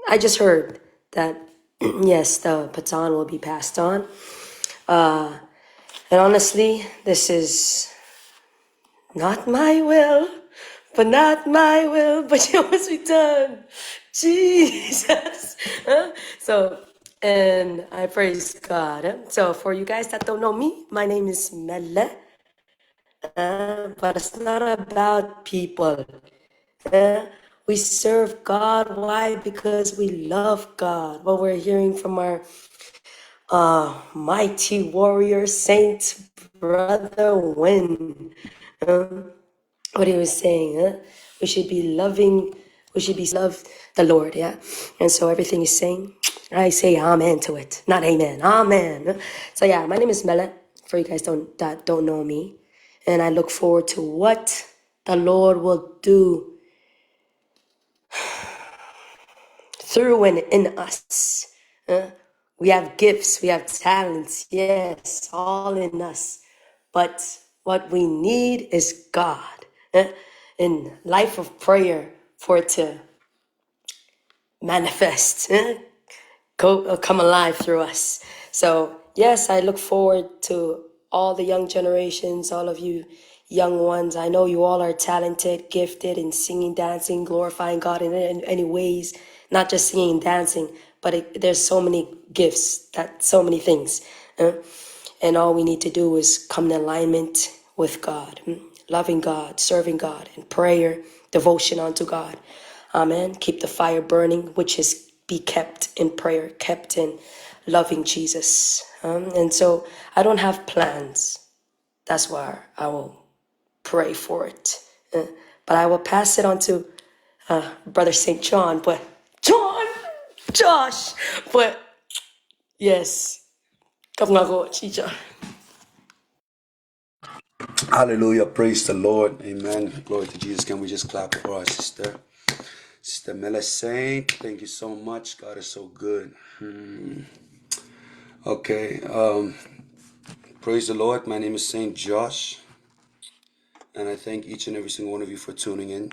I just heard that yes, the baton will be passed on. Uh, and honestly, this is not my will, but not my will, but your must be done. Jesus. So, and I praise God. So, for you guys that don't know me, my name is Melle, but it's not about people. We serve God. Why? Because we love God. What we're hearing from our mighty warrior saint brother Win. What he was saying, we should be loving, we should be love the Lord, yeah. And so everything he's saying, I say amen to it, not amen, amen. So yeah, my name is Mele. For you guys that don't know me, and I look forward to what the Lord will do through and in us. We have gifts, we have talents, yes, all in us. But what we need is God in life of prayer for it to manifest, come alive through us. So, yes, I look forward to all the young generations, all of you young ones. I know you all are talented, gifted in singing, dancing, glorifying God in any ways, not just singing and dancing, but there's so many gifts, that so many things. And all we need to do is come in alignment with God, loving God, serving God, in prayer, devotion unto God. Amen. Keep the fire burning, which is be kept in prayer, kept in loving Jesus. And so I don't have plans. That's why I will pray for it. But I will pass it on to Brother St. John. But Josh. But yes, come nga ko, chicha. Hallelujah. Praise the Lord. Amen. Glory to Jesus. Can we just clap for our sister? Sister Mela Saint. Thank you so much. God is so good. Okay. Praise the Lord. My name is Saint Josh. And I thank each and every single one of you for tuning in.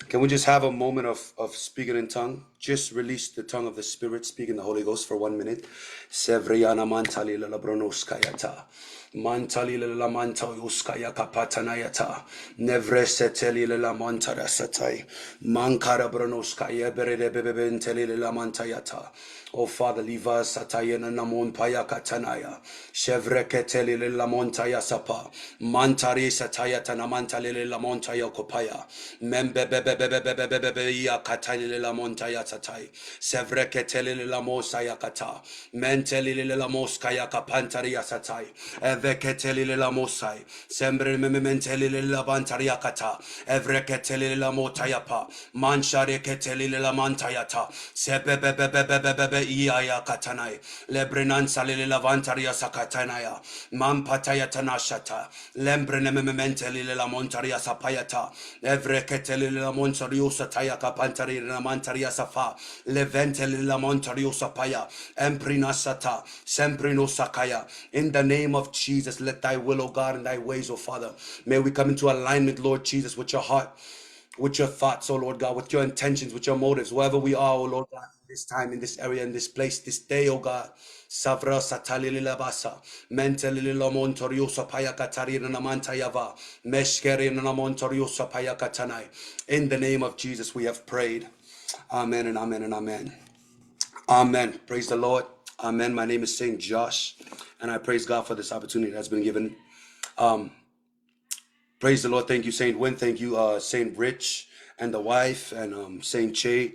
Can we just have a moment of speaking in tongue? Just release the tongue of the Spirit, speak in the Holy Ghost for 1 minute. Sevriana mantali la bronoskayata. Mantali la manta uskaya kapatanayata. Nevre seteli la mantara satai. Mankara bronoskaya berede bebenteli la mantayata. Oh Father, liva satayana namon paya katanaya. Chevre keteli la montaya sapa. Mantari satayata namantali la montaya kopaya. Membe bebe ya katali la montaya satai. Sevre keteli la mosaya kata. Menteli la moskaya kapantaria satai. Eve keteli la mosai. Sembre mementeli la bantaria kata. Evre keteli la motayapa. Manshare keteli la mantayata. Sebebebebebebebe iya katanai. Lebrenan salili la vantaria sakatanaya. Mampataya tanashata. Lembrene mementeli la montaria sapayata. Evre keteli la montario sataya kapantari la mantaria safa. Leventeli la montario sapaya. Emprina sata. Semprino sakaya. In the name of Jesus, let thy will, O God, and thy ways, O Father. May we come into alignment, Lord Jesus, with your heart, with your thoughts, oh Lord God, with your intentions, with your motives, wherever we are, oh Lord God, this time, in this area, in this place, this day, oh God. Savra satali labasa, mentally lamontoriosa paya katarina namanta yava, meshkeri namontoriosa paya katanai. In the name of Jesus, we have prayed. Amen and amen and amen. Amen. Praise the Lord. Amen. My name is Saint Josh, and I praise God for this opportunity that's been given. Praise the Lord. Thank you, Saint Win. Thank you, Saint Rich and the wife, and Saint Che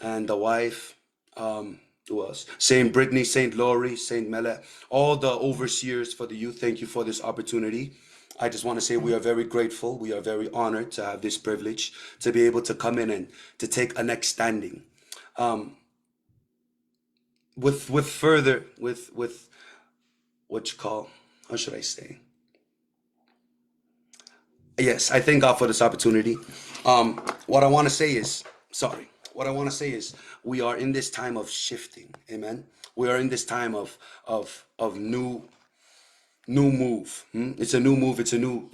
and the wife. Who else? Saint Brittany, Saint Laurie, Saint Mele, all the overseers for the youth. Thank you for this opportunity. I just want to say we are very grateful. We are very honored to have this privilege to be able to come in and to take a next standing. With what you call, how should I say? Yes, I thank God for this opportunity. What I want to say is, sorry, what I want to say is, we are in this time of shifting. Amen. We are in this time of new move. It's a new move. It's a new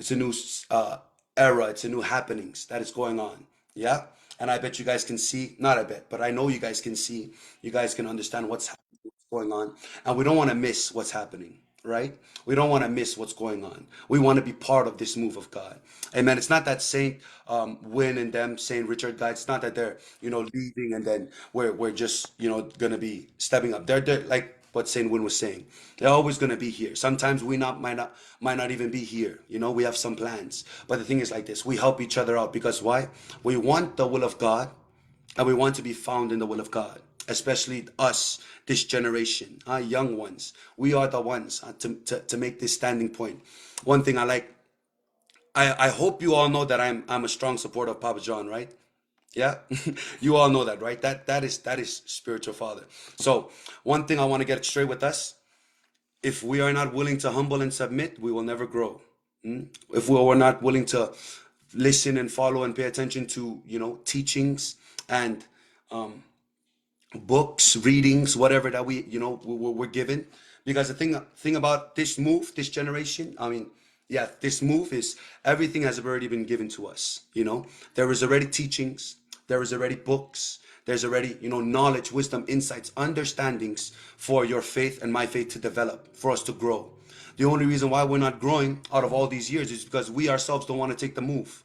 era. It's a new happenings that is going on. Yeah. And I bet you guys can see, not I bet, but I know you guys can see, you guys can understand what's happening, what's going on. And we don't want to miss what's happening, right? We don't want to miss what's going on. We want to be part of this move of God. Amen. It's not that Saint Win and them, Saint Richard guys, it's not that they're, leaving and then we're just, gonna be stepping up. They're like what Saint Win was saying. They're always gonna be here. Sometimes we might not even be here. We have some plans. But the thing is like this, we help each other out because why? We want the will of God and we want to be found in the will of God, especially us, this generation, young ones. We are the ones to make this standing point. One thing I like, I hope you all know that I'm a strong supporter of Papa John, right? Yeah, you all know that, right? That is spiritual father. So one thing I want to get straight with us: if we are not willing to humble and submit, we will never grow. If we are not willing to listen and follow and pay attention to teachings and books, readings, whatever that we're given. Because the thing about this move, this generation, I mean, yeah, this move is everything has already been given to us. There is already teachings, there is already books, there's already knowledge, wisdom, insights, understandings for your faith and my faith to develop, for us to grow. The only reason why we're not growing out of all these years is because we ourselves don't want to take the move.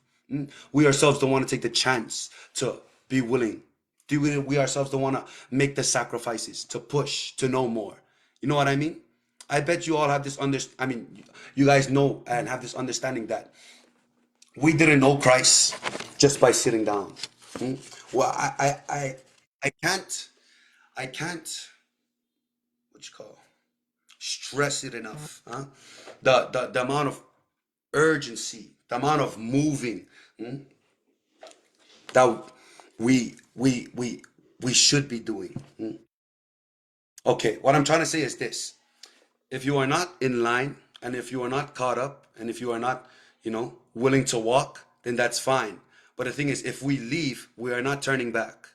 We ourselves don't want to take the chance to be willing. We ourselves don't want to make the sacrifices to push to know more. You know what I mean? I bet you all have this I mean, you guys know and have this understanding that we didn't know Christ just by sitting down. Well, I can't what you call stress it enough. Huh? The amount of urgency, the amount of moving that we should be doing. Okay, what I'm trying to say is this: if you are not in line, and if you are not caught up, and if you are not, willing to walk, then that's fine. But the thing is, if we leave, we are not turning back.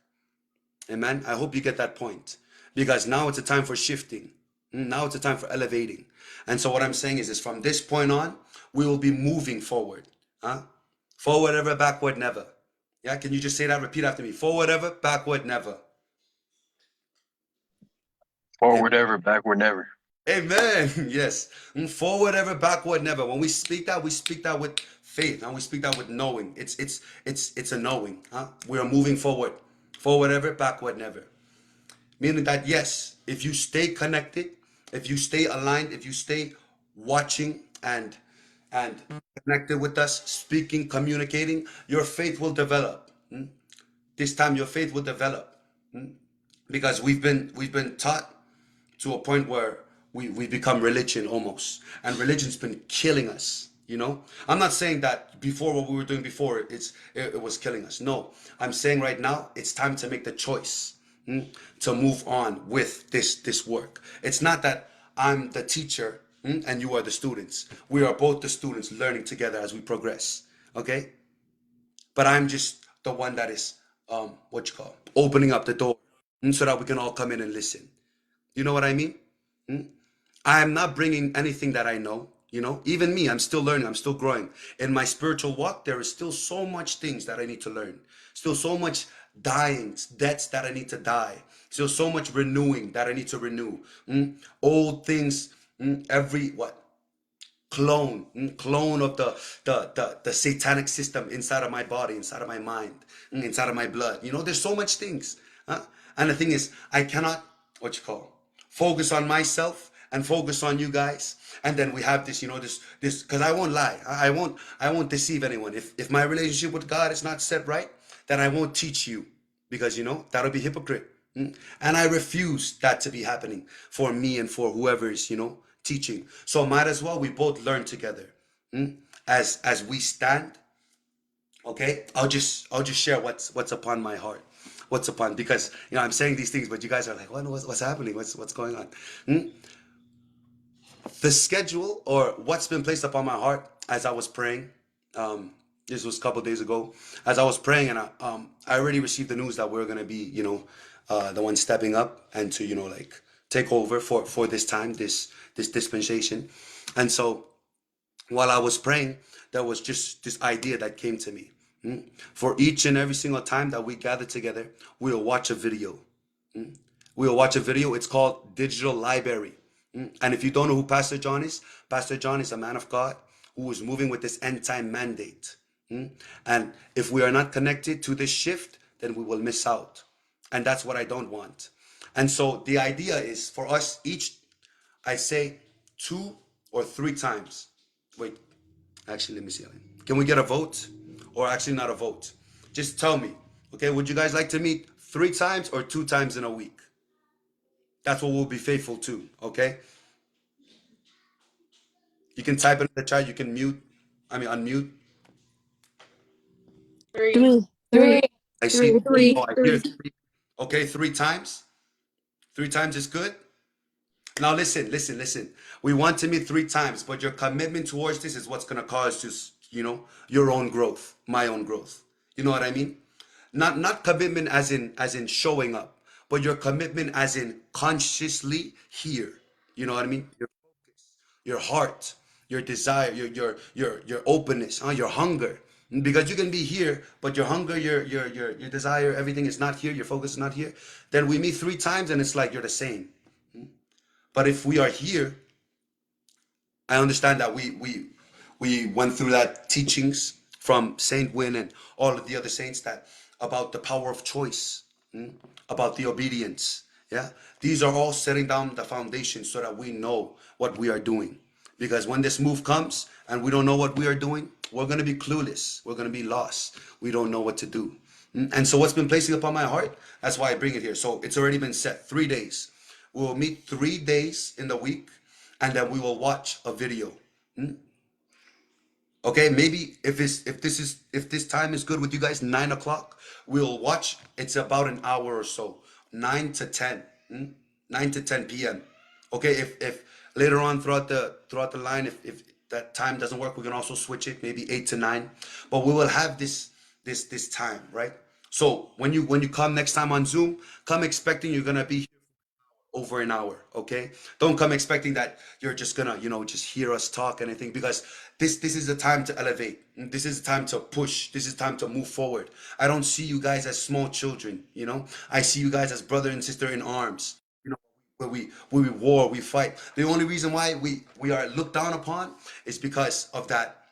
Amen. I hope you get that point, because now it's a time for shifting. Now it's a time for elevating. And so what I'm saying is from this point on, we will be moving forward. Huh? Forward ever, backward never. Yeah, can you just say that? Repeat after me. Forward ever, backward never. Forward ever, backward never. Amen. Yes. Forward ever, backward never. When we speak that with faith, and we speak that with knowing. It's a knowing. Huh? We are moving forward. Forward ever, backward never. Meaning that yes, if you stay connected, if you stay aligned, if you stay watching and connected with us, speaking, communicating, your faith will develop. This time your faith will develop. Because we've been taught to a point where we become religion almost, and religion's been killing us. I'm not saying that before what we were doing before it was killing us. No, I'm saying right now it's time to make the choice to move on with this work. It's not that I'm the teacher and you are the students. We are both the students learning together as we progress. Okay, but I'm just the one that is what you call opening up the door so that we can all come in and listen. You know what I mean? I am not bringing anything that I know. Even me, I'm still learning, I'm still growing. In my spiritual walk, there is still so much things that I need to learn. Still so much debts that I need to die. Still so much renewing that I need to renew. Old things, every what? Clone of the satanic system inside of my body, inside of my mind, inside of my blood. There's so much things. Huh? And the thing is, I cannot, what you call, focus on myself and focus on you guys. And then we have this, this, because I won't lie. I won't deceive anyone. If my relationship with God is not set right, then I won't teach you, because that'll be hypocrite. And I refuse that to be happening for me and for whoever is, teaching. So might as well we both learn together. As we stand. Okay, I'll just share what's upon my heart, what's upon, because I'm saying these things, but you guys are like, what's happening? What's going on? The schedule, or what's been placed upon my heart as I was praying. This was a couple days ago, as I was praying, and I already received the news that we're gonna be, the one stepping up and to like take over for this time, this dispensation. And so while I was praying, there was just this idea that came to me. For each and every single time that we gather together, we'll watch a video. We'll watch a video. It's called Digital Library. And if you don't know who Pastor John is a man of God who is moving with this end time mandate. And if we are not connected to this shift, then we will miss out. And that's what I don't want. And so the idea is for us each, I say 2 or 3 times. Wait, actually, let me see. Can we get a vote? Or actually not a vote. Just tell me. Okay, would you guys like to meet 3 times or 2 times in a week? That's what we'll be faithful to, okay? You can type in the chat, you can unmute. Three. I see. Three. Oh, I hear 3. Okay, 3 times. 3 times is good. Now listen. We want to meet 3 times, but your commitment towards this is what's gonna cause just, your own growth, my own growth. You know what I mean? Not commitment as in showing up, but your commitment as in consciously here. You know what I mean? Your heart, your desire, your openness, your hunger. Because you can be here, but your hunger, your desire, everything is not here, your focus is not here. Then we meet 3 times and it's like you're the same. But if we are here, I understand that we went through that teachings from Saint Win and all of the other saints that about the power of choice, about the obedience. Yeah, these are all setting down the foundation so that we know what we are doing. Because when this move comes and we don't know what we are doing, we're gonna be clueless. We're gonna be lost. We don't know what to do. And so what's been placing upon my heart, that's why I bring it here. So it's already been set 3 days. We will meet 3 days in the week, and then we will watch a video. Okay, maybe if this time is good with you guys, 9 o'clock, we'll watch. It's about an hour or so, 9 to 10, 9 to 10 p.m. Okay, if later on throughout the line, if that time doesn't work, we can also switch it, maybe 8 to 9. But we will have this time, right? So when you come next time on Zoom, come expecting you're gonna be over an hour. Okay, don't come expecting that you're just gonna just hear us talk anything, because this is the time to elevate. This is the time to push. This is time to move forward. I don't see you guys as small children. I see you guys as brother and sister in arms, where we war, we fight. The only reason why we are looked down upon is because of that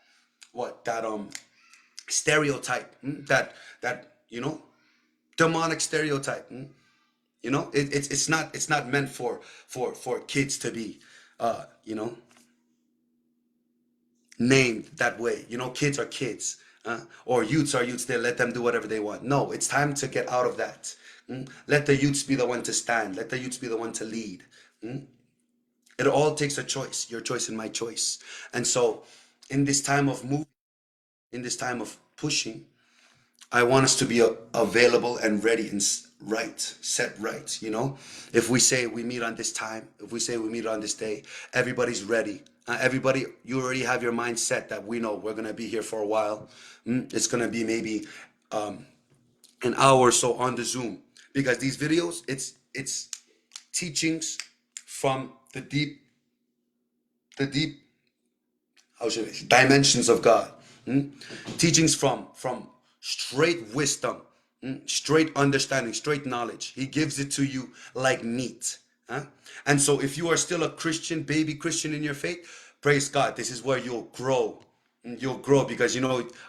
stereotype, that demonic stereotype. It's not meant for kids to be named that way. Kids are kids, or youths are youths. They let them do whatever they want. No, it's time to get out of that. Let the youths be the one to stand. Let the youths be the one to lead. It all takes a choice, your choice and my choice. And so in this time of moving, in this time of pushing, I want us to be available and ready and set right. If we say we meet on this time, if we say we meet on this day, everybody's ready. Everybody, you already have your mind set that we know we're gonna be here for a while. It's gonna be maybe an hour or so on the Zoom, because these videos, it's teachings from the deep how should I say, dimensions of God. Teachings from straight wisdom, straight understanding, straight knowledge. He gives it to you like meat. And so if you are still a Christian, baby Christian in your faith, praise God. This is where you'll grow. You'll grow, because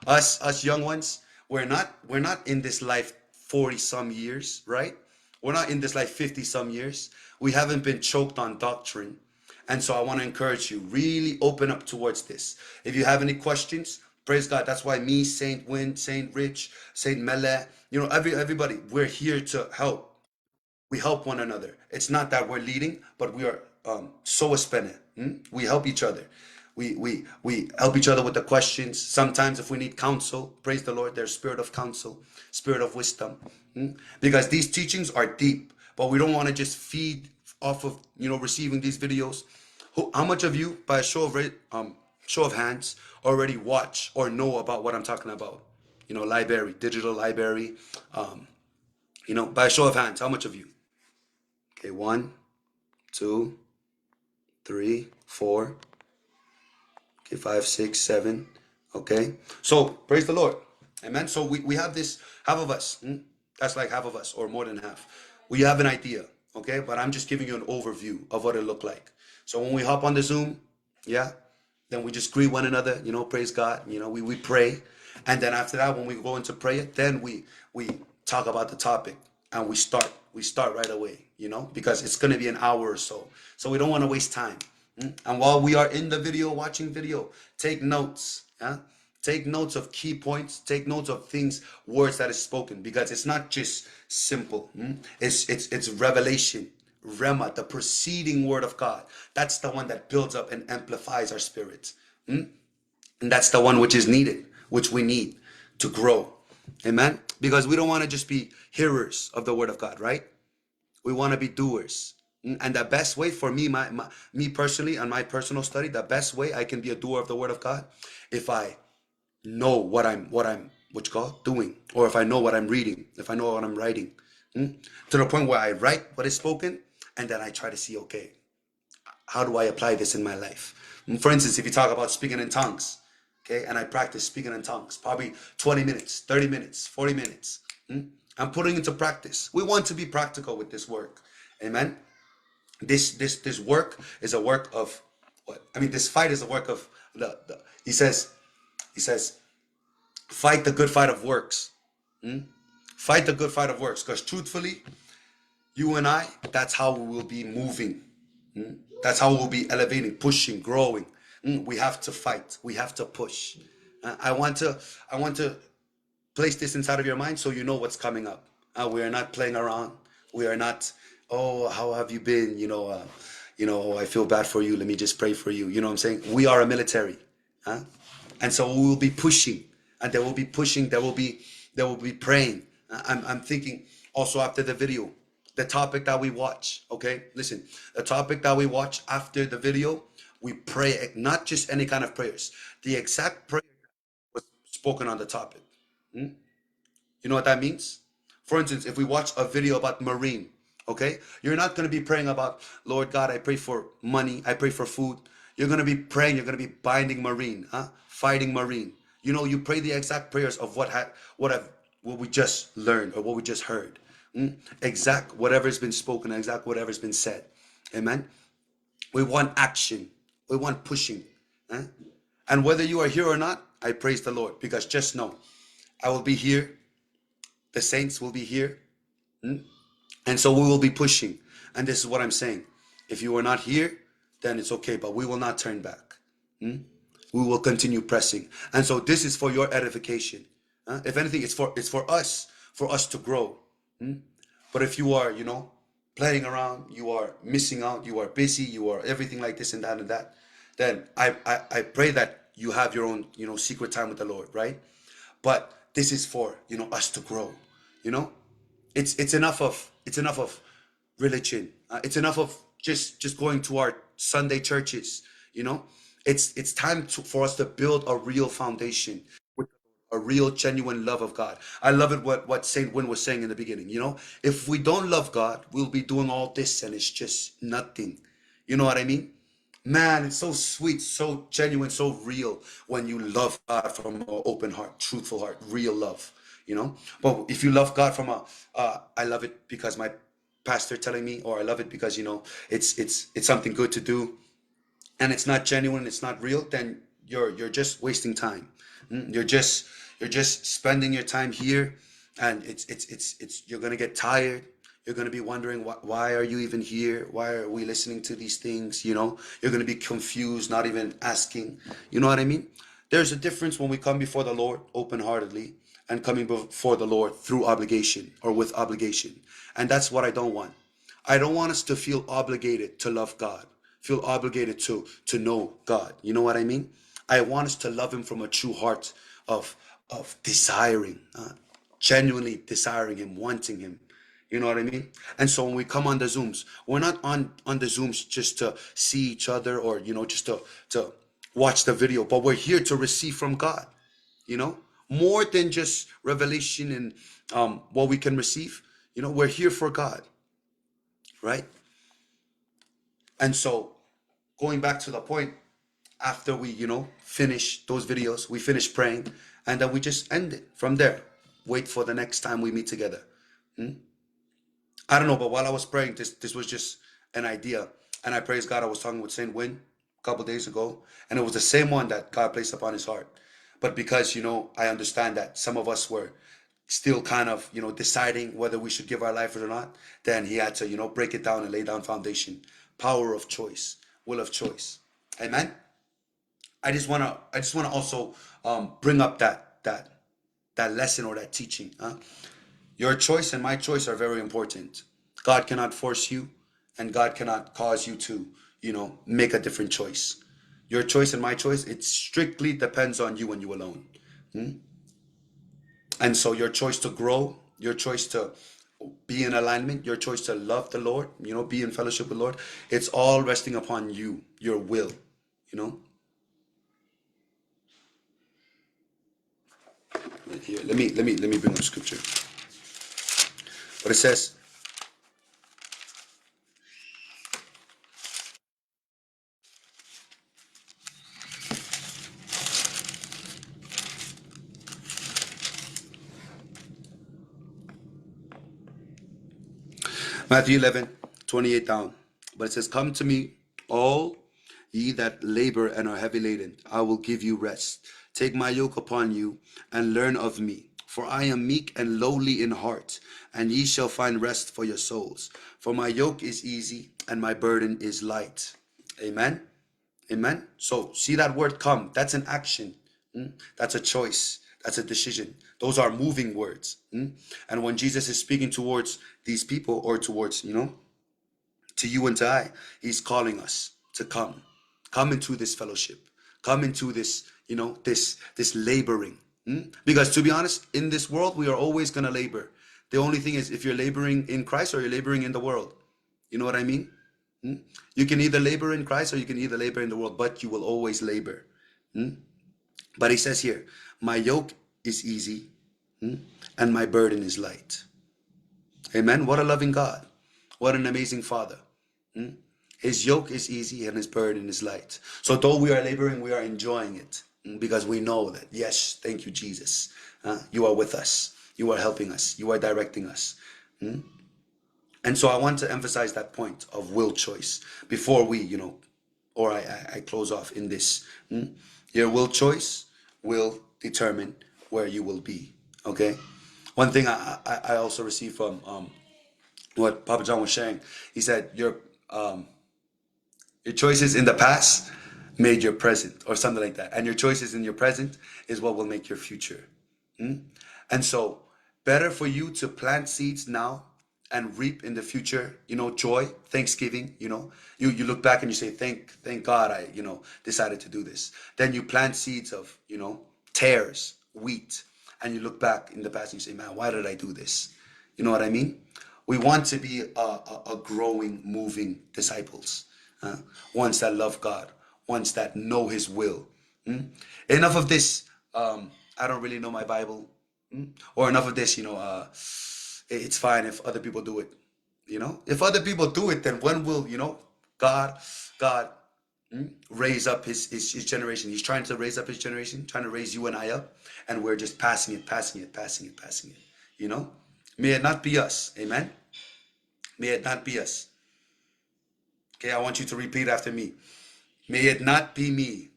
us young ones, we're not in this life 40 some years, right? We're not in this life 50 some years. We haven't been choked on doctrine. And so I want to encourage you, really open up towards this. If you have any questions, praise God. That's why me, Saint Win, Saint Rich, Saint Mele, everybody, we're here to help. We help one another. It's not that we're leading, but we are so espene. We help each other. We help each other with the questions. Sometimes if we need counsel, praise the Lord, there's spirit of counsel, spirit of wisdom. Because these teachings are deep, but we don't want to just feed off of receiving these videos. How much of you, by a show of hands, already watch or know about what I'm talking about? Library, digital library. By a show of hands, how much of you? Okay, 1, 2, 3, 4. Okay, 5, 6, 7. Okay, so praise the Lord. Amen. So we have this, half of us, that's like half of us or more than half. We have an idea, okay? But I'm just giving you an overview of what it looked like. So when we hop on the Zoom, yeah, then we just greet one another, praise God, we pray. And then after that, when we go into prayer, then we talk about the topic and we start right away, because it's going to be an hour or so. So we don't want to waste time. And while we are in the video, watching video, take notes. Yeah? Take notes of key points. Take notes of things, words that is spoken, because it's not just simple. It's revelation, rema, the preceding word of God. That's the one that builds up and amplifies our spirits. And that's the one which is needed, which we need to grow. Amen. Because we don't want to just be hearers of the word of God, right? We want to be doers. And the best way for me, me personally, and my personal study, the best way I can be a doer of the word of God, if I know what you call doing, or if I know what I'm reading, if I know what I'm writing, to the point where I write what is spoken, and then I try to see, okay, how do I apply this in my life? For instance, if you talk about speaking in tongues, okay, and I practice speaking in tongues, probably 20 minutes, 30 minutes, 40 minutes. I'm putting into practice. We want to be practical with this work. Amen. This work is a work of what? I mean, this fight is a work of the he says, fight the good fight of works. Fight the good fight of works. Because truthfully, you and I, that's how we will be moving. That's how we'll be elevating, pushing, growing. We have to fight. We have to push. I want to place this inside of your mind so you know what's coming up. We are not playing around. We are not, oh, how have you been? Oh, I feel bad for you. Let me just pray for you. You know what I'm saying? We are a military. And so we will be pushing, and there will be pushing, there will be praying. I'm thinking also after the video, the topic that we watch, okay? Listen, the topic that we watch after the video, we pray, not just any kind of prayers. The exact prayer was spoken on the topic. You know what that means? For instance, if we watch a video about marine, okay, you're not going to be praying about, Lord God, I pray for money, I pray for food. You're going to be praying, you're going to be binding marine, fighting marine. You pray the exact prayers of what we just learned or what we just heard. Exact whatever's been spoken, exact whatever's been said. Amen. We want action. We want pushing. And whether you are here or not, I praise the Lord, because just know I will be here. The saints will be here. And so we will be pushing. And this is what I'm saying. If you are not here, then it's okay, but we will not turn back. We will continue pressing. And so this is for your edification. If anything, it's for us to grow. But if you are, playing around, you are missing out, you are busy, you are everything like this and that, then I pray that you have your own, secret time with the Lord, right? But this is for, us to grow. It's enough of religion. It's enough of just going to our Sunday churches. It's time for us to build a real foundation with a real genuine love of God. I love it what Saint Win was saying in the beginning. If we don't love God, we'll be doing all this and it's just nothing. You know what I mean? Man, it's so sweet, so genuine, so real when you love God from an open heart, truthful heart, real love. But if you love God from I love it because my pastor telling me, or I love it because it's something good to do, and it's not genuine, it's not real, then you're just wasting time. You're just spending your time here, and it's you're gonna get tired. You're gonna be wondering why are you even here? Why are we listening to these things? You're gonna be confused, not even asking. You know what I mean? There's a difference when we come before the Lord open-heartedly and coming before the Lord through obligation or with obligation. And that's what I don't want. I don't want us to feel obligated to love God, feel obligated to know God. You know what I mean? I want us to love Him from a true heart of desiring, genuinely desiring Him, wanting Him. You know what I mean? And so when we come on the Zooms, we're not on the Zooms just to see each other or just to watch the video, but we're here to receive from God. More than just revelation and what we can receive. We're here for God, right? And so going back to the point, after we finish those videos, we finish praying, and then we just end it from there. Wait for the next time we meet together. I don't know, but while I was praying, this was just an idea. And I praise God, I was talking with Saint Win a couple days ago, and it was the same one that God placed upon his heart. But because, I understand that some of us were still kind of, deciding whether we should give our life or not, then he had to, break it down and lay down foundation. Power of choice, will of choice. Amen. I just wanna also bring up that lesson or that teaching. Your choice and my choice are very important. God cannot force you, and God cannot cause you to, make a different choice. Your choice and my choice, it strictly depends on you and you alone. And so your choice to grow, your choice to be in alignment, your choice to love the Lord, be in fellowship with the Lord, it's all resting upon you, your will, you know. Right here, let me bring up scripture. But it says, Matthew 11:28 down. But it says, come to me, all ye that labor and are heavy laden, I will give you rest. Take my yoke upon you and learn of me. For I am meek and lowly in heart, and ye shall find rest for your souls. For my yoke is easy and my burden is light. Amen. Amen. So see that word come. That's an action. That's a choice. That's a decision. Those are moving words. And when Jesus is speaking towards these people, or towards, to you and to I, he's calling us to come into this fellowship, come into this, this laboring. Because to be honest, in this world, we are always going to labor. The only thing is if you're laboring in Christ or you're laboring in the world. You know what I mean? You can either labor in Christ or you can either labor in the world, but you will always labor. But he says here, my yoke is easy and my burden is light. Amen. What a loving God. What an amazing Father. His yoke is easy and his burden is light. So though we are laboring, we are enjoying it because we know that, yes, thank you, Jesus. You are with us. You are helping us. You are directing us. And so I want to emphasize that point of will choice before we, or I close off in this. Your will choice will determine where you will be. Okay. One thing I also received from what Papa John was sharing, he said your choices in the past made your present, or something like that, and your choices in your present is what will make your future. And so better for you to plant seeds now and reap in the future, joy, thanksgiving, you look back and you say, thank God I, decided to do this. Then you plant seeds of, tares, wheat, and you look back in the past and you say, man, why did I do this? You know what I mean? We want to be a growing, moving disciples, ones that love God, ones that know his will. Enough of this, I don't really know my Bible, or enough of this, it's fine if other people do it. If other people do it, then when will, God raise up his generation? He's trying to raise up his generation, trying to raise you and I up, and we're just passing it. May it not be us. Amen. May it not be us. Okay, I want you to repeat after me. May it not be me.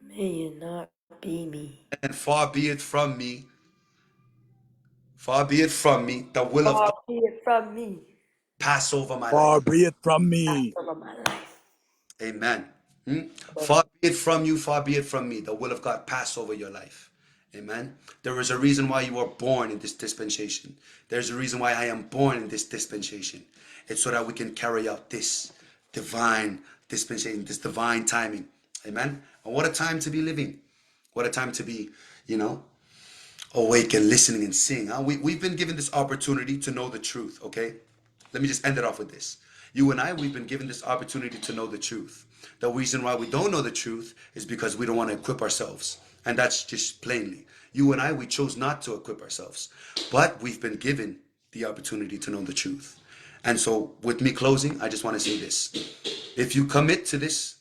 May it not be me. And far be it from me. Far be it from me. The will of God Far be it from me. pass over my life. Far be it from me. Over my life. Amen. Far be it from you, far be it from me. The will of God pass over your life. Amen. There is a reason why you are born in this dispensation. There's a reason why I am born in this dispensation. It's so that we can carry out this divine dispensation, this divine timing. Amen. And what a time to be living. What a time to be, awake and listening and seeing. We've been given this opportunity to know the truth, okay? Let me just end it off with this. You and I, we've been given this opportunity to know the truth. The reason why we don't know the truth is because we don't want to equip ourselves. And that's just plainly. You and I, we chose not to equip ourselves. But we've been given the opportunity to know the truth. And so with me closing, I just want to say this. If you commit to this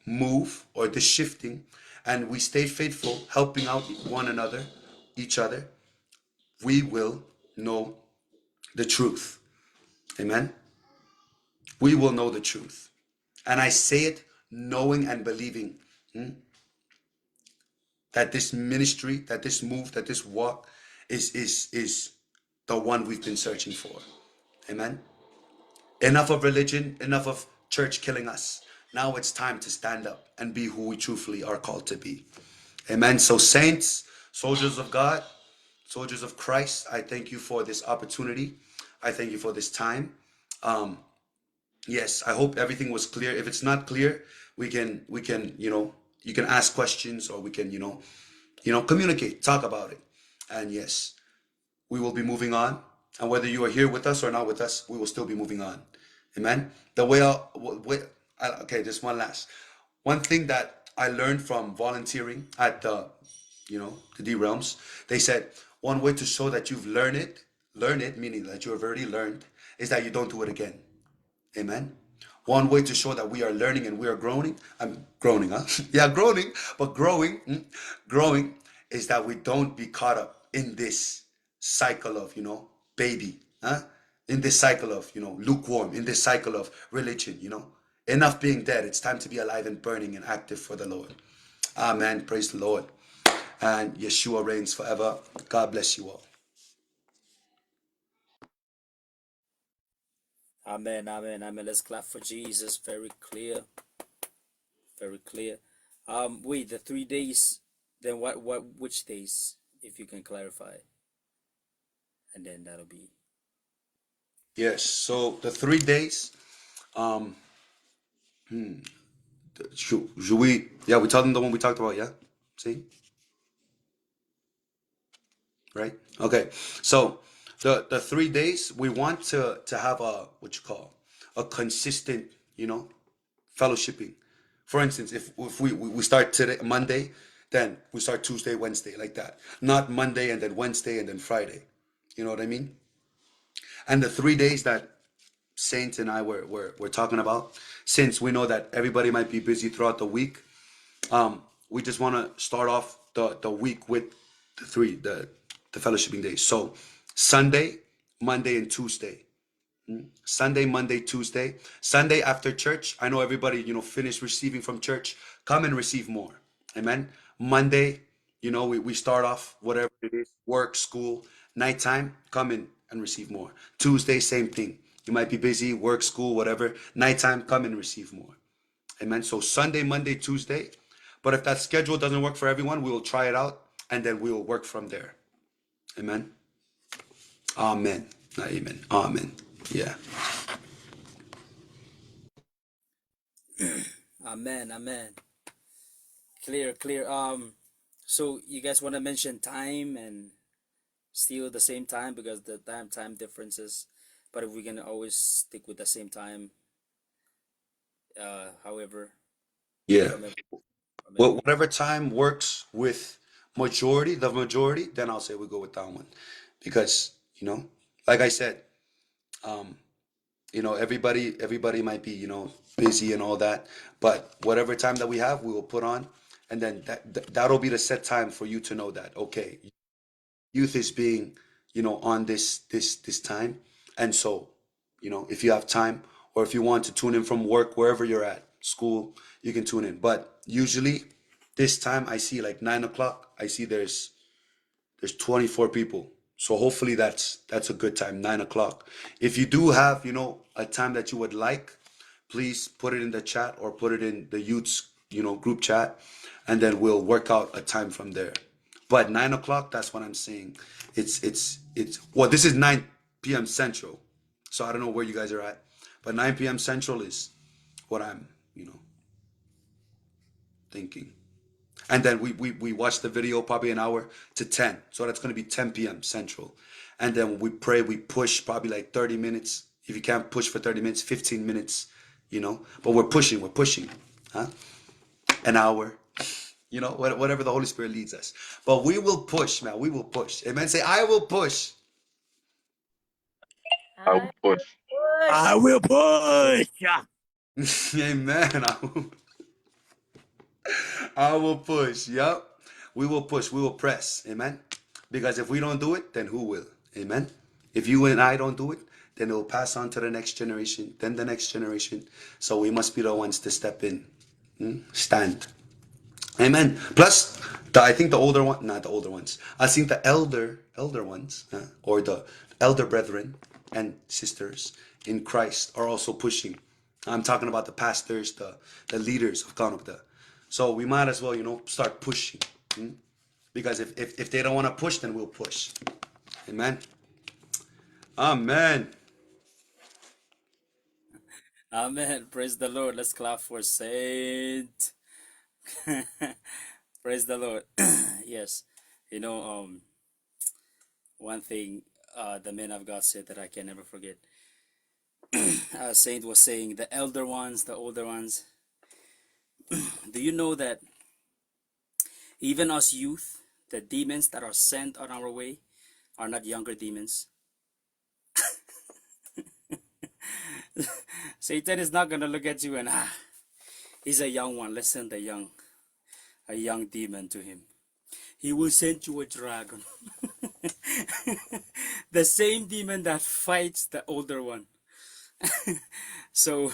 move or this shifting, and we stay faithful, helping out one another, each other, we will know the truth. Amen. We will know the truth. And I say it knowing and believing that this ministry, that this move, that this walk is the one we've been searching for. Amen. Enough of religion, enough of church killing us. Now it's time to stand up and be who we truthfully are called to be. Amen. So saints, soldiers of God, soldiers of Christ, I thank you for this opportunity. I thank you for this time. Yes, I hope everything was clear. If it's not clear, we can, you can ask questions, or we can, communicate, talk about it. And yes, we will be moving on. And whether you are here with us or not with us, we will still be moving on. Amen. Okay, just one last. One thing that I learned from volunteering at the D Realms, they said one way to show that you've learn it, meaning that you have already learned, is that you don't do it again. Amen. One way to show that we are learning and we are growing, I'm growing, huh? Yeah, growing, but growing is that we don't be caught up in this cycle of, baby, huh? In this cycle of, lukewarm, in this cycle of religion, Enough being dead. It's time to be alive and burning and active for the Lord. Amen. Praise the Lord. And Yeshua reigns forever. God bless you all. Amen, amen, amen. Let's clap for Jesus. Very clear, very clear. Wait, the 3 days. Then which days? If you can clarify, and then that'll be. Yes. So the 3 days. Should we? Yeah, we tell them the one we talked about. Yeah. See. Right. Okay. So the 3 days we want to have a what you call a consistent, fellowshipping. For instance, if we start today Monday, then we start Tuesday, Wednesday, like that. Not Monday and then Wednesday and then Friday. You know what I mean? And the 3 days that Saint and I were talking about, since we know that everybody might be busy throughout the week, we just want to start off the week with the fellowshipping days. So Sunday, Monday, and Tuesday. Sunday, Monday, Tuesday. Sunday after church. I know everybody, finished receiving from church. Come and receive more. Amen. Monday, we start off whatever it is, work, school, nighttime, come in and receive more. Tuesday, same thing. You might be busy, work, school, whatever. Nighttime, come and receive more. Amen. So Sunday, Monday, Tuesday. But if that schedule doesn't work for everyone, we will try it out and then we will work from there. Amen. Amen. Not amen. Amen. Yeah. Amen, amen. Clear, clear. So you guys want to mention time and still the same time because the time differences, but if we can always stick with the same time, however, Yeah. from everyone. Whatever time works with the majority, then I'll say we go with that one. Because, like I said, um, everybody might be, busy and all that. But whatever time that we have, we will put on. And then that'll be the set time for you to know that, okay, youth is being, on this time. And so, if you have time or if you want to tune in from work, wherever you're at, school, you can tune in. But usually this time I see like 9 o'clock, I see there's 24 people. So hopefully that's a good time, 9 o'clock. If you do have, a time that you would like, please put it in the chat or put it in the youth's, group chat, and then we'll work out a time from there. But 9 o'clock, that's what I'm saying. Well, this is 9 p.m. Central. So I don't know where you guys are at, but 9 p.m. Central is what I'm, thinking. And then we watch the video probably an hour to 10. So that's going to be 10 p.m. Central. And then we pray, we push probably like 30 minutes. If you can't push for 30 minutes, 15 minutes, But we're pushing, huh? An hour, whatever the Holy Spirit leads us. But we will push, man. We will push. Amen. Say, I will push. I will push. I will push. Amen. I will push. Yep. We will push. We will press. Amen. Because if we don't do it, then who will? Amen. If you and I don't do it, then it will pass on to the next generation, then the next generation. So we must be the ones to step in, stand. Amen. Plus, I think the older one, not the older ones. I think the elder ones, or the elder brethren and sisters in Christ are also pushing. I'm talking about the pastors, the leaders of Kanukda. So we might as well, start pushing. Because if they don't want to push, then we'll push. Amen. Amen. Amen. Praise the Lord. Let's clap for Saint. Praise the Lord. Yes. You know, one thing the man of God said that I can never forget. Saint was saying, the elder ones, the older ones. Do you know that even us youth, the demons that are sent on our way are not younger demons? Satan is not going to look at you and, he's a young one. Let's send a young demon to him. He will send you a dragon. The same demon that fights the older one. So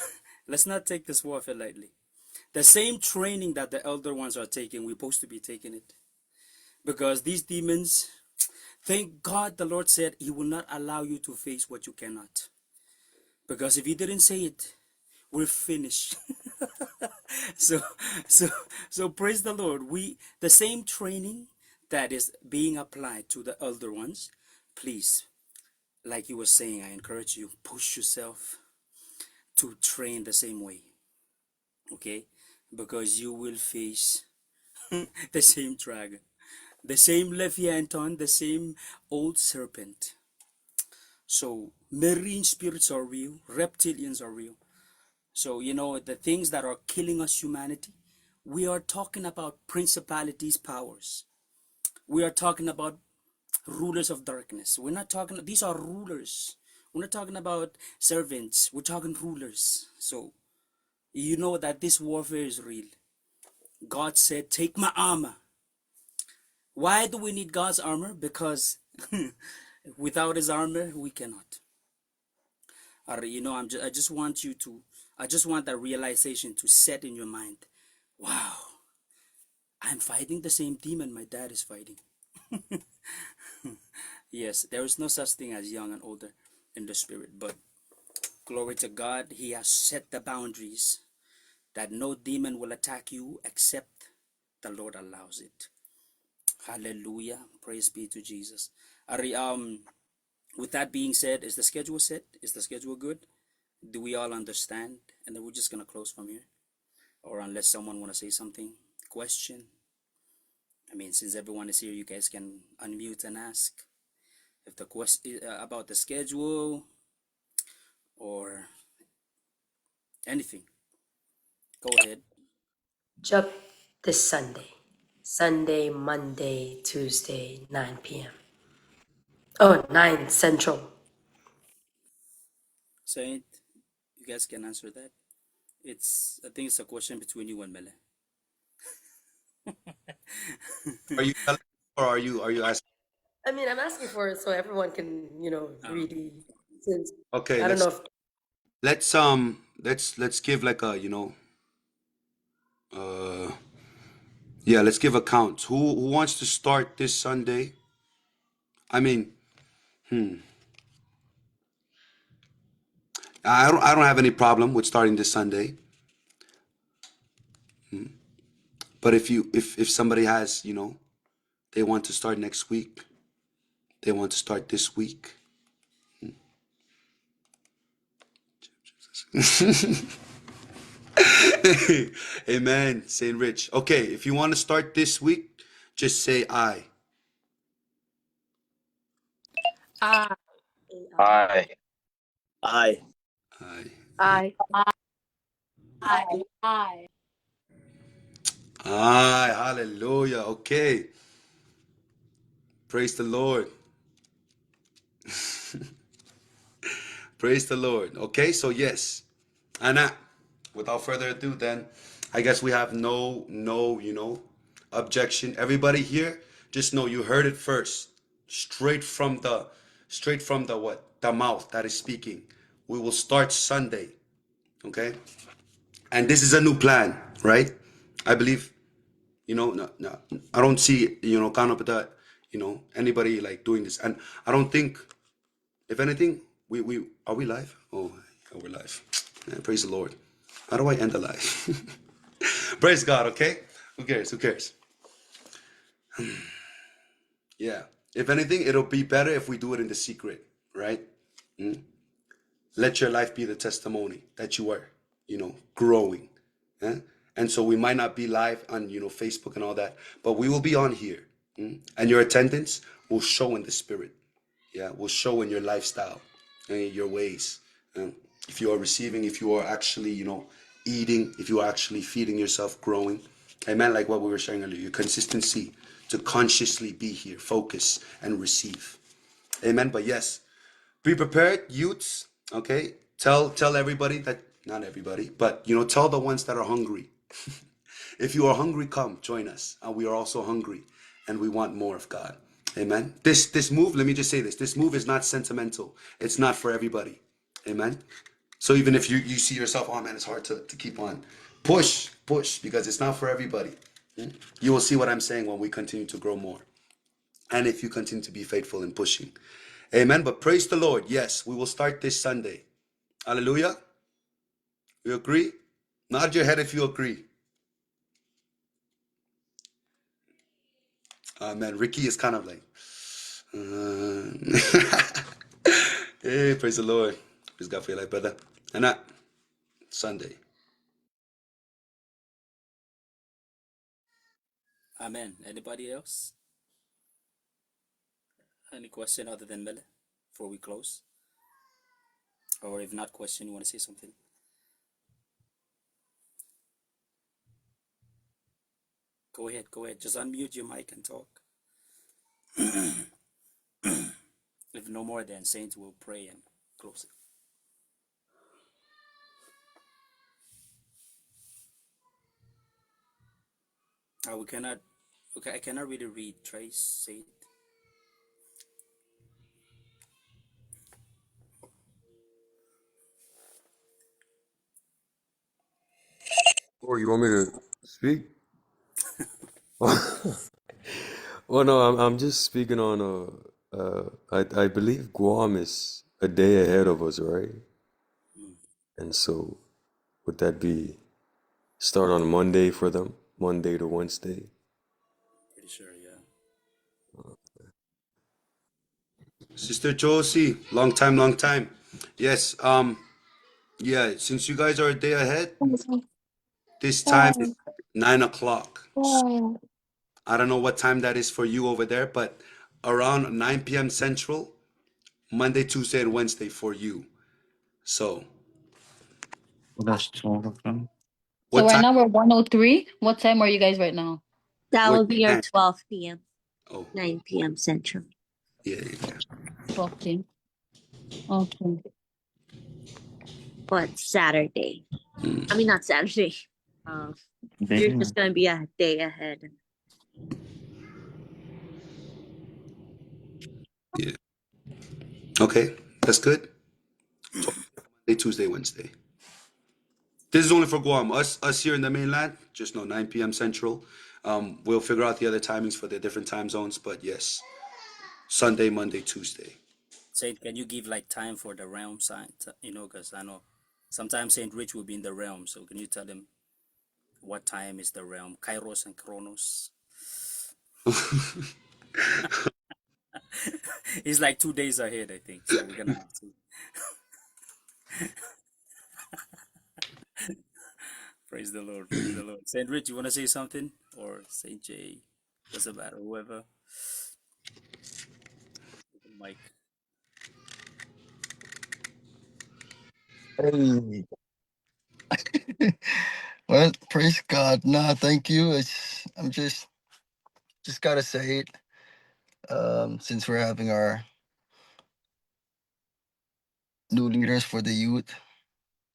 let's not take this warfare lightly. The same training that the elder ones are taking, we're supposed to be taking it. Because these demons, thank God the Lord said he will not allow you to face what you cannot. Because if he didn't say it, we're finished. so so praise the Lord. The same training that is being applied to the elder ones, please, like you were saying, I encourage you, push yourself to train the same way. Okay? Because you will face the same dragon, the same Leviathan, the same old serpent. So marine spirits are real, reptilians are real. So, the things that are killing us, humanity, we are talking about principalities, powers. We are talking about rulers of darkness. We're not talking, these are rulers. We're not talking about servants. We're talking rulers. So, you know that this warfare is real. God said, take my armor. Why do we need God's armor? Because without his armor, we cannot. I just want that realization to set in your mind. Wow, I'm fighting the same demon my dad is fighting. Yes, there is no such thing as young and older in the spirit, but glory to God, he has set the boundaries that no demon will attack you except the Lord allows it. Hallelujah. Praise be to Jesus. With that being said, is the schedule set? Is the schedule good? Do we all understand? And then we're just going to close from here. Or unless someone want to say something, question. I mean, since everyone is here, you guys can unmute and ask if the question about the schedule or anything. Go ahead. Job this Sunday. Sunday, Monday, Tuesday, 9 p.m. Oh, 9 Central. Saint, you guys can answer that. I think it's a question between you and Mele. Are you telling or are you asking? I mean, I'm asking for it so everyone can, really, since Okay, I don't know if let's give like a, yeah, let's give a count. Who wants to start this Sunday? I mean, I don't have any problem with starting this Sunday. But if somebody has, they want to start next week, they want to start this week. Amen, Saint Rich. Okay, if you want to start this week, just say I. I, I, I. I. I, I. I. Hallelujah. Okay. Praise the Lord. Praise the Lord. Okay, so yes. And without further ado, then, I guess we have no, objection. Everybody here, just know you heard it first, straight from the what? The mouth that is speaking. We will start Sunday, okay? And this is a new plan, right? I believe, no, no, I don't see, kind of that, anybody like doing this. And I don't think, if anything, we are we live? Oh, yeah, we're live. Man, praise the Lord. How do I end the live? Praise God, okay? Who cares? Who cares? Yeah. If anything, it'll be better if we do it in the secret, right? Let your life be the testimony that you are, growing. eh? And so we might not be live on, Facebook and all that, but we will be on here. And your attendance will show in the spirit. Yeah, will show in your lifestyle and your ways. If you are receiving, if you are actually, eating, if you are actually feeding yourself, growing. Amen. Like what we were sharing earlier, your consistency to consciously be here, focus, and receive. Amen. But yes, be prepared, youths. Okay. Tell everybody that, not everybody, but tell the ones that are hungry. If you are hungry, come join us. And we are also hungry, and we want more of God. Amen. This move, let me just say this. This move is not sentimental. It's not for everybody. Amen. So even if you see yourself, oh man, it's hard to keep on. Push, because it's not for everybody. You will see what I'm saying when we continue to grow more. And if you continue to be faithful in pushing. Amen. But praise the Lord. Yes, we will start this Sunday. Hallelujah. You agree? Nod your head if you agree. Man, Ricky is kind of like, hey, praise the Lord. Praise God for your life, brother. And that Sunday. Amen. Anybody else? Any question other than Mele before we close? Or if not question, you want to say something? Go ahead, go ahead. Just unmute your mic and talk. If no more, then saints will pray and close it. We cannot. Okay, I cannot really read. Trace, say it. Or you want me to speak? Well, no, I'm just speaking on I believe Guam is a day ahead of us, right? And so would that be start on Monday for them? Monday to Wednesday? Pretty sure, yeah. Sister Josie, long time, long time. Yes, yeah, since you guys are a day ahead, this time is 9 o'clock. So I don't know what time that is for you over there, but around 9 p.m. Central, Monday, Tuesday, and Wednesday for you. So That's 12 o'clock. So what right time? now we're 103. What time are you guys right now? That What will be our time? 12 p.m., Oh, 9 p.m. Central. yeah, yeah, yeah. 12 p.m. Okay. But Saturday. Mm, I mean, not Saturday. Uh, you're just going to be a day ahead. yeah. Okay, that's good. Monday, Tuesday, Wednesday. This is only for Guam. Us here in the mainland, just know 9 p.m. Central. We'll figure out the other timings for the different time zones, but yes, Sunday, Monday, Tuesday. Saint, can you give like time for the realm sign? Because I know sometimes Saint Rich will be in the realm. So can you tell him what time is the realm? Kairos and Chronos. It's like 2 days ahead, I think. So we're gonna have to. Praise the Lord. Praise the Lord. Saint Rich, you want to say something? Or Saint J? Doesn't matter. Whoever. Mike. Hey, well, praise God. Nah, thank you. I'm just gotta say it. Since we're having our new leaders for the youth,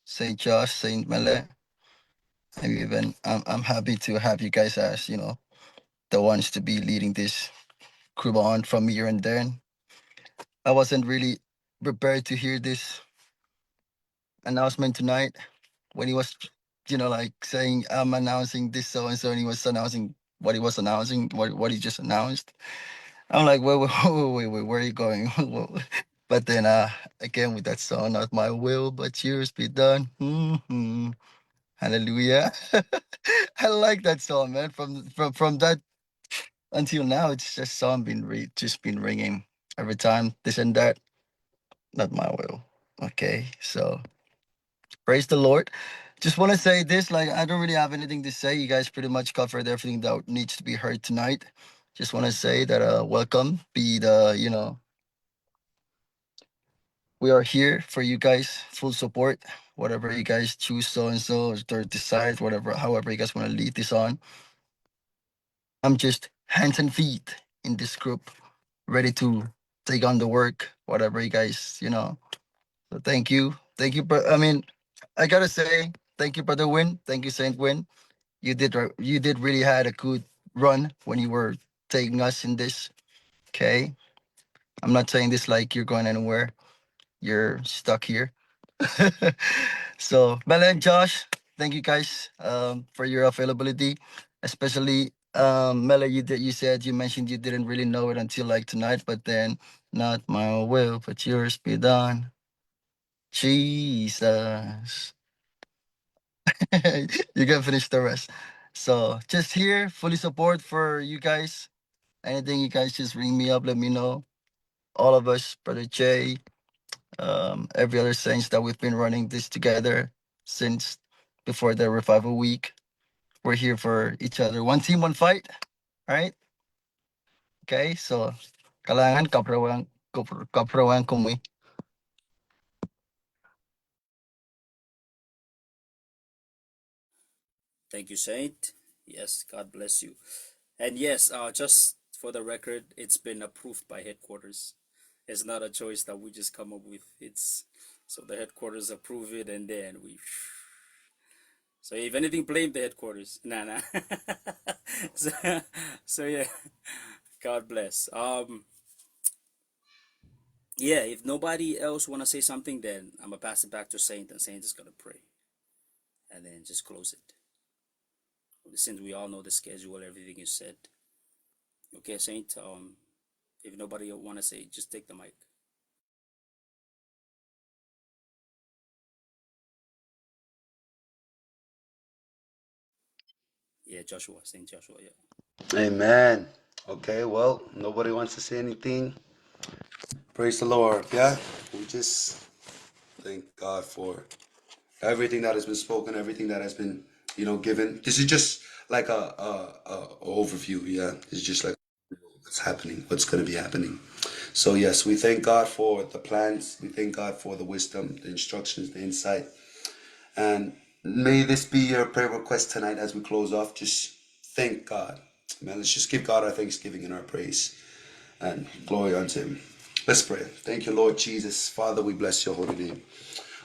Saint Josh, Saint Mele, And even I'm happy to have you guys as, you know, the ones to be leading this group on from here and then. I wasn't really prepared to hear this announcement tonight when he was, you know, like saying I'm announcing this so and so, and he was announcing what he was announcing, what he just announced. I'm like, wait, where are you going? But then again with that song, not my will, but yours be done. Hallelujah. I like that song, man. From that until now, it's just song just been ringing every time. This and that, not my will. Okay, so praise the Lord. Just want to say this, like I don't really have anything to say. You guys pretty much covered everything that needs to be heard tonight. Just want to say that welcome. Be the, you know, we are here for you guys, full support. Whatever you guys choose, so and so, or decide, whatever, however you guys want to lead this on. I'm just hands and feet in this group, ready to take on the work, whatever you guys, you know. So thank you. I mean, I gotta say, thank you, Brother Win. Thank you, Saint Win. You did really had a good run when you were taking us in this. Okay, I'm not saying this like you're going anywhere. You're stuck here. So Bella and Josh, thank you guys for your availability, especially Mela. You said you mentioned you didn't really know it until like tonight, but then not my will, but yours be done. Jesus, you can finish the rest. So just here, fully support for you guys. Anything you guys just ring me up, let me know. All of us, Brother Jay, every other saints that we've been running this together since before the revival week. We're here for each other. One team, one fight. All right. Okay. So, kailangan kaprawan kami. Thank you, Saint. Yes, God bless you. And yes, just for the record, it's been approved by headquarters. It's not a choice that we just come up with. It's so the headquarters approve it, and then we. So if anything, blame the headquarters. Nah. so, so yeah, God bless. Yeah. If nobody else wanna say something, then I'm gonna pass it back to Saint, and Saint is gonna pray, and then just close it. Since we all know the schedule, everything is said. Okay, Saint. If nobody wanna say, just take the mic. Yeah, Joshua, Saint Joshua. Yeah. Amen. Okay, well, nobody wants to say anything. Praise the Lord. Yeah, we just thank God for everything that has been spoken, everything that has been, given. This is just like a overview. Yeah, it's just like what's happening, what's going to be happening. So yes, we thank God for the plans. We thank God for the wisdom, the instructions, the insight, and may this be your prayer request tonight as we close off. Just thank God, man. Let's just give God our thanksgiving and our praise and glory unto Him. Let's pray. Thank you, Lord Jesus. Father, we bless your holy name.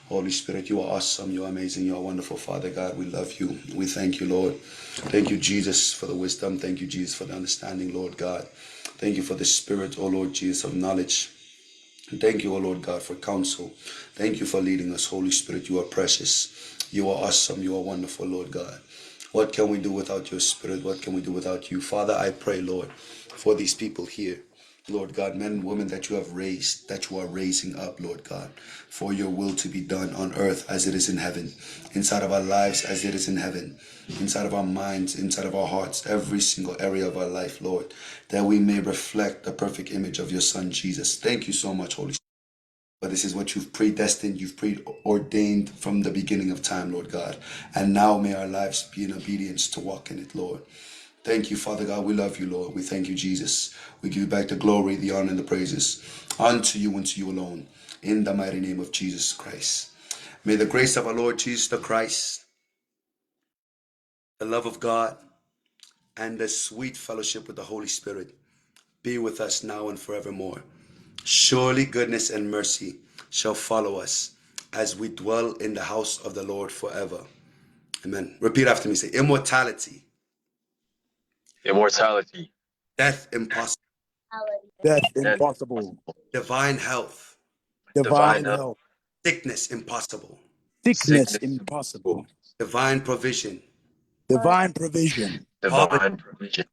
Holy Spirit, you are awesome, you are amazing, you are wonderful, Father God. We love you. We thank you, Lord. Thank you, Jesus, for the wisdom. Thank you, Jesus, for the understanding, Lord God. Thank you for the spirit, oh Lord Jesus, of knowledge. Thank you, O Lord God, for counsel. Thank you for leading us, Holy Spirit. You are precious. You are awesome. You are wonderful, Lord God. What can we do without your spirit? What can we do without you? Father, I pray, Lord, for these people here. Lord God, men and women that you have raised, that you are raising up, Lord God, for your will to be done on earth as it is in heaven, inside of our lives as it is in heaven, inside of our minds, inside of our hearts, every single area of our life, Lord, that we may reflect the perfect image of your Son, Jesus. Thank you so much, Holy Spirit. But this is what you've predestined, you've preordained from the beginning of time, Lord God. And now may our lives be in obedience to walk in it, Lord. Thank you, Father God. We love you, Lord. We thank you, Jesus. We give you back the glory, the honor, and the praises unto you and to you alone. In the mighty name of Jesus Christ. May the grace of our Lord Jesus the Christ, the love of God, and the sweet fellowship with the Holy Spirit be with us now and forevermore. Surely goodness and mercy shall follow us as we dwell in the house of the Lord forever. Amen. Repeat after me. Say immortality, Immortality. death impossible, Death Death impossible. divine health, Divine health. health. sickness impossible, Sickness Sickness impossible. divine provision, Divine provision. poverty, divine provision.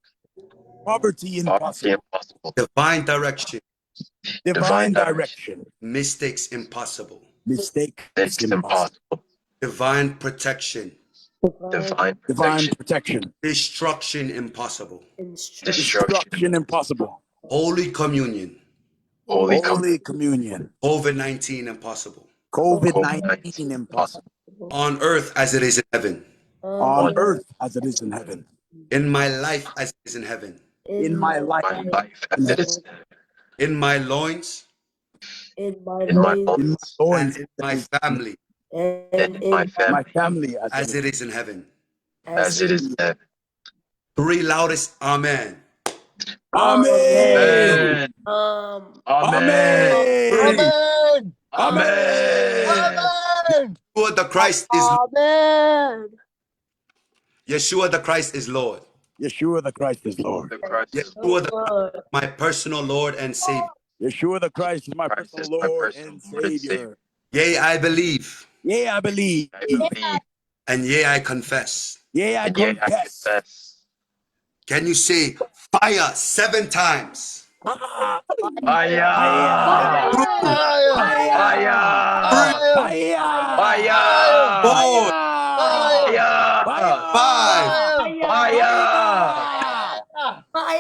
Poverty Poverty impossible. impossible. divine direction, Divine direction. direction. mistakes impossible, Mistakes Mistakes impossible. impossible. divine protection, Divine Divine protection. protection. destruction impossible, Destruction. Destruction impossible. holy communion, Holy Holy communion. COVID-19 impossible, COVID-19 impossible. on earth as it is in heaven, On earth as it is in heaven. in my life as it is in heaven, In my life. My life In as it is in my loins in my my loins and loins. in my family and in my My family family as it is in heaven. as it is in heaven. Three loudest amen. Amen. Amen. Amen. Amen. Amen. Amen. Yeshua the Christ is Lord. Amen. Yeshua the Christ is Lord. Yeshua the Christ is Lord. The Christ is Yeshua the Christ is my personal Lord and Savior. Yeshua the Christ is my Christ personal is my Lord personal and Lord and Savior. Savior. Yea, I believe, Yea, I believe. I believe, and yea, I confess. Yea, I and yea, I confess. confess. Can you say fire 7 times? Fire. Fire! Fire. Two, Fire! Fire. three, Fire! 4, Fire! Fire. 5,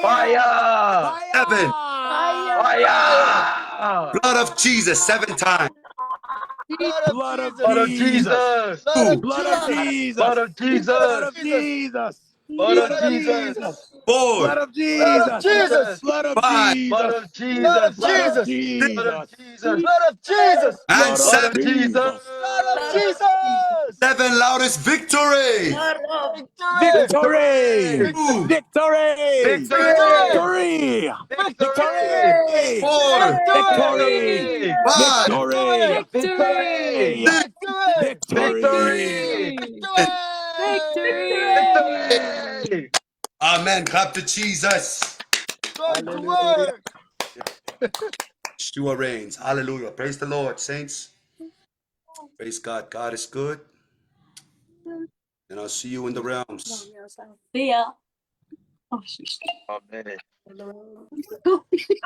Fire! Fire! 7. Fire! Blood of Jesus 7 times. Blood of Blood of Jesus. Jesus! Two, Blood of Blood Jesus. of Blood Jesus! of Jesus. Blood Blood of of Jesus. Jesus! Blood 4, of Jesus. Jesus! Blood of 5, Blood Jesus. of Jesus! Blood of 6, Blood of Jesus. Jesus! and Blood of Blood 7. of Jesus! Jesus. 7 loudest victory. Victory! Victory! 2, Victory! Victory! Victory! Victory! Victory! 4, Victory! Victory! 5, Victory! Victory! 6, Victory! Victory! 7. Victory! Amen. Clap to Jesus. Hallelujah. Yeshua reigns. Hallelujah. Praise the Lord, saints. Praise God. God is good. And I'll see you in the realms. See ya. Oh, Amen. sheesh.